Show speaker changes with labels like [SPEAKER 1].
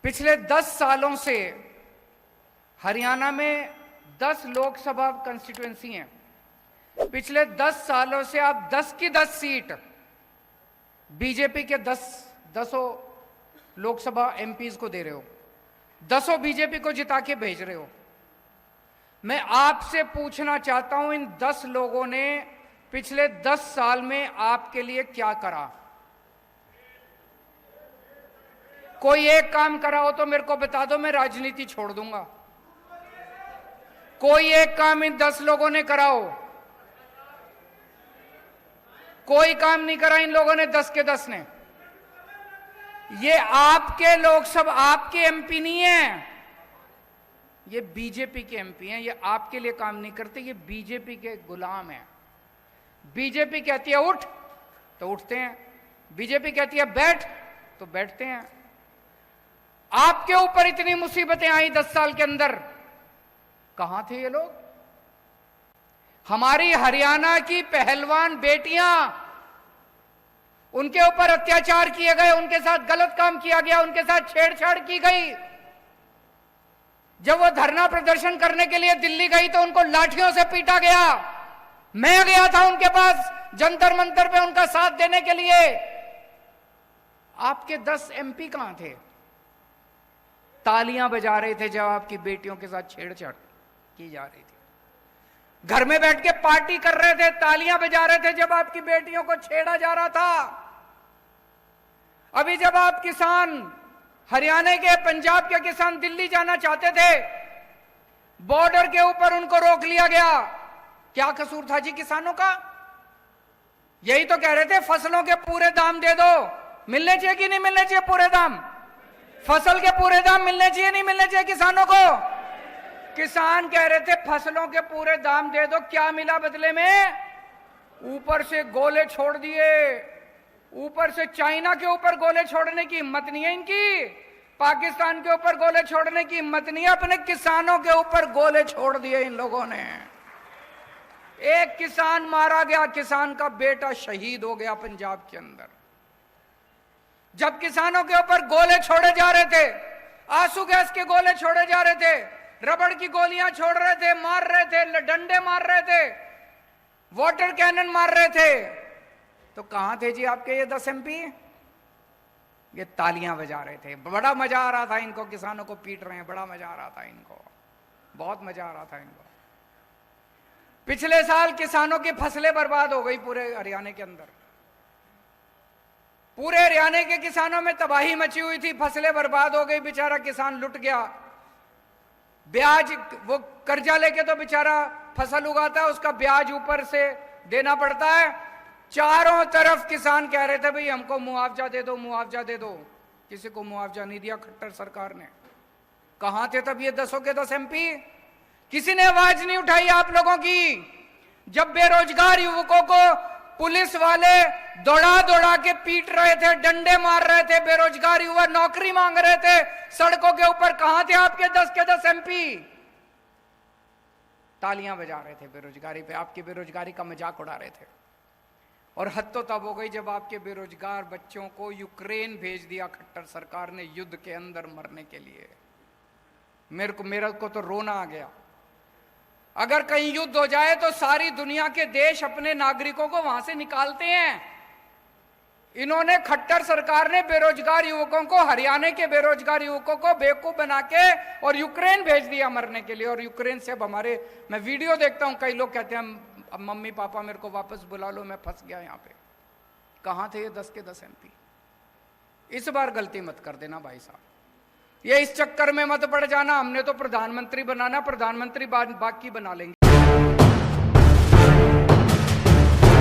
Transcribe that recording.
[SPEAKER 1] पिछले 10 सालों से हरियाणा में 10 लोकसभा कंस्टिट्यूएंसी हैं। पिछले 10 सालों से आप 10 की 10 सीट बीजेपी के 10 लोकसभा एमपीज को दे रहे हो, 10 बीजेपी को जिता के भेज रहे हो। मैं आपसे पूछना चाहता हूं, इन 10 लोगों ने पिछले 10 साल में आपके लिए क्या करा? कोई एक काम करा हो तो मेरे को बता दो, मैं राजनीति छोड़ दूंगा। कोई एक काम इन 10 लोगों ने करा हो? कोई काम नहीं करा इन लोगों ने, 10 के 10 ने। ये आपके लोकसभा, आपके एमपी नहीं है, ये बीजेपी के एमपी हैं। ये आपके लिए काम नहीं करते, ये बीजेपी के गुलाम हैं। बीजेपी कहती है उठ तो उठते हैं, बीजेपी कहती है बैठ तो बैठते हैं। आपके ऊपर इतनी मुसीबतें आई 10 साल के अंदर, कहां थे ये लोग? हमारी हरियाणा की पहलवान बेटियां, उनके ऊपर अत्याचार किए गए, उनके साथ गलत काम किया गया, उनके साथ छेड़छाड़ की गई। जब वो धरना प्रदर्शन करने के लिए दिल्ली गई तो उनको लाठियों से पीटा गया। मैं गया था उनके पास जंतर मंतर पे उनका साथ देने के लिए। आपके 10 एमपी कहां थे? तालियां बजा रहे थे जब आपकी बेटियों के साथ छेड़छाड़ की जा रही थी। घर में बैठ के पार्टी कर रहे थे, तालियां बजा रहे थे जब आपकी बेटियों को छेड़ा जा रहा था। अभी जब आप किसान, हरियाणा के, पंजाब के किसान दिल्ली जाना चाहते थे, बॉर्डर के ऊपर उनको रोक लिया गया। क्या कसूर था जी किसानों का? यही तो कह रहे थे फसलों के पूरे दाम दे दो। मिलने चाहिए कि नहीं मिलने चाहिए पूरे दाम? फसल के पूरे दाम मिलने चाहिए नहीं मिलने चाहिए किसानों को? किसान कह रहे थे फसलों के पूरे दाम दे दो। क्या मिला बदले में? ऊपर से गोले छोड़ दिए। ऊपर से चाइना के ऊपर गोले छोड़ने की हिम्मत नहीं है इनकी, पाकिस्तान के ऊपर गोले छोड़ने की हिम्मत नहीं है, अपने किसानों के ऊपर गोले छोड़ दिए इन लोगों ने। एक किसान मारा गया, किसान का बेटा शहीद हो गया पंजाब के अंदर। जब किसानों के ऊपर गोले छोड़े जा रहे थे, आंसू गैस के गोले छोड़े जा रहे थे, रबड़ की गोलियां छोड़ रहे थे, मार रहे थे, डंडे मार रहे थे, वाटर कैनन मार रहे थे, तो कहां थे जी आपके ये 10 एमपी? ये तालियां बजा रहे थे। बड़ा मजा आ रहा था इनको, किसानों को पीट रहे हैं, बड़ा मजा आ रहा था इनको, बहुत मजा आ रहा था इनको। पिछले साल किसानों की फसलें बर्बाद हो गई पूरे हरियाणा के अंदर। पूरे हरियाणा के किसानों में तबाही मची हुई थी, फसलें बर्बाद हो गई, बेचारा किसान लुट गया। ब्याज, वो कर्जा लेके तो बेचारा फसल उगाता है, उसका ब्याज ऊपर से देना पड़ता है। चारों तरफ किसान कह रहे थे भाई हमको मुआवजा दे दो, मुआवजा दे दो। किसी को मुआवजा नहीं दिया खट्टर सरकार ने। कहां थे तब ये 10 के 10 एमपी? किसी ने आवाज नहीं उठाई आप लोगों की। जब बेरोजगार युवकों को पुलिस वाले दौड़ा दौड़ा के पीट रहे थे, डंडे मार रहे थे, बेरोजगार युवा नौकरी मांग रहे थे सड़कों के ऊपर, कहां थे आपके 10 के 10 एमपी? तालियां बजा रहे थे बेरोजगारी पे, आपकी बेरोजगारी का मजाक उड़ा रहे थे। और हद तो तब हो गई जब आपके बेरोजगार बच्चों को यूक्रेन भेज दिया खट्टर सरकार ने युद्ध के अंदर मरने के लिए। मेरे को तो रोना आ गया। अगर कहीं युद्ध हो जाए तो सारी दुनिया के देश अपने नागरिकों को वहां से निकालते हैं। इन्होंने, खट्टर सरकार ने बेरोजगार युवकों को, हरियाणा के बेरोजगार युवकों को बेवकूफ बना के और यूक्रेन भेज दिया मरने के लिए। और यूक्रेन से अब हमारे, मैं वीडियो देखता हूं, कई लोग कहते हैं अब मम्मी पापा मेरे को वापस बुला लो, मैं फंस गया यहां पे। कहां थे ये 10 के 10 एमपी? इस बार गलती मत कर देना भाई साहब, ये इस चक्कर में मत पड़ जाना हमने तो प्रधानमंत्री बनाना, प्रधानमंत्री बाकी बना लेंगे।